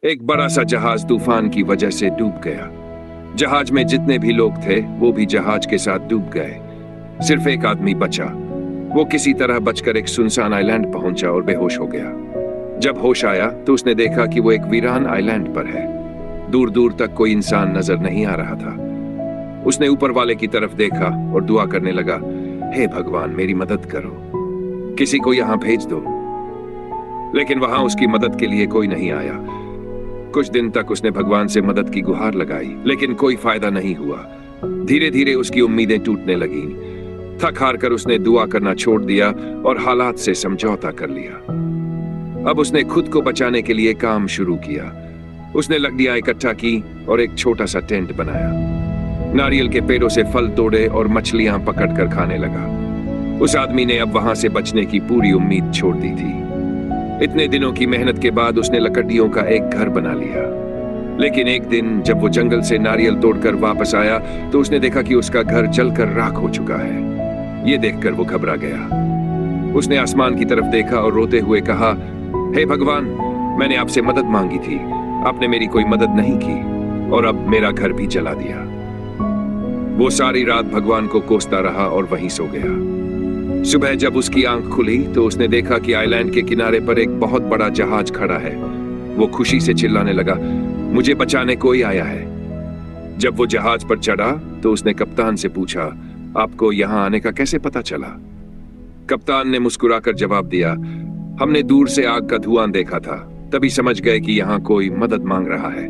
एक बड़ा सा जहाज तूफान की वजह से डूब गया। जहाज में जितने भी लोग थे वो भी जहाज के साथ डूब गए। सिर्फ एक आदमी बचा। वो किसी तरह बचकर एक सुनसान आइलैंड पहुंचा और बेहोश हो गया। जब होश आया तो उसने देखा कि वो एक वीरान आइलैंड पर है। दूर दूर तक कोई इंसान नजर नहीं आ रहा था। उसने ऊपर वाले की तरफ देखा और दुआ करने लगा, हे भगवान मेरी मदद करो, किसी को यहां भेज दो। लेकिन वहां उसकी मदद के लिए कोई नहीं आया। कुछ दिन तक उसने भगवान से मदद की गुहार लगाई, लेकिन कोई फायदा नहीं हुआ। धीरे धीरे उसकी उम्मीदें टूटने लगीं। थक हार कर उसने दुआ करना छोड़ दिया और हालात से समझौता कर लिया। अब उसने खुद को बचाने के लिए काम शुरू किया। उसने लकड़ियां इकट्ठा की और एक छोटा सा टेंट बनाया। नारियल के पेड़ों से फल तोड़े और मछलियां पकड़कर खाने लगा। उस आदमी ने अब वहां से बचने की पूरी उम्मीद छोड़ दी थी। इतने दिनों की मेहनत के बाद उसने लकड़ियों का एक घर बना लिया। लेकिन एक दिन जब वो जंगल से नारियल तोड़कर वापस आया तो उसने देखा कि उसका घर जलकर राख हो चुका है। ये देखकर वो घबरा गया। उसने आसमान की तरफ देखा और रोते हुए कहा, हे भगवान, मैंने आपसे मदद मांगी थी, आपने मेरी कोई मदद नहीं की और अब मेरा घर भी जला दिया। वो सारी रात भगवान को कोसता रहा और वहीं सो गया। सुबह जब उसकी आंख खुली तो उसने देखा कि आइलैंड के किनारे पर एक बहुत बड़ा जहाज खड़ा है। वो खुशी से चिल्लाने लगा, मुझे बचाने कोई आया है। जब वो जहाज पर चढ़ा तो उसने कप्तान से पूछा, आपको यहां आने का कैसे पता चला? कप्तान ने मुस्कुराकर जवाब दिया, हमने दूर से आग का धुआं देखा था, तभी समझ गए कि यहां कोई मदद मांग रहा है।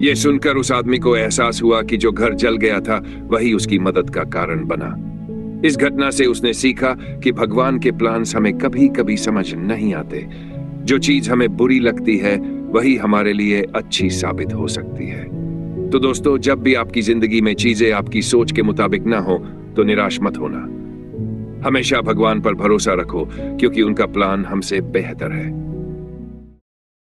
यह सुनकर उस आदमी को एहसास हुआ कि जो घर जल गया था वही उसकी मदद का कारण बना। इस घटना से उसने सीखा कि भगवान के प्लान्स हमें कभी कभी समझ नहीं आते। जो चीज हमें बुरी लगती है वही हमारे लिए अच्छी साबित हो सकती है। तो दोस्तों, जब भी आपकी जिंदगी में चीजें आपकी सोच के मुताबिक ना हो तो निराश मत होना। हमेशा भगवान पर भरोसा रखो क्योंकि उनका प्लान हमसे बेहतर है।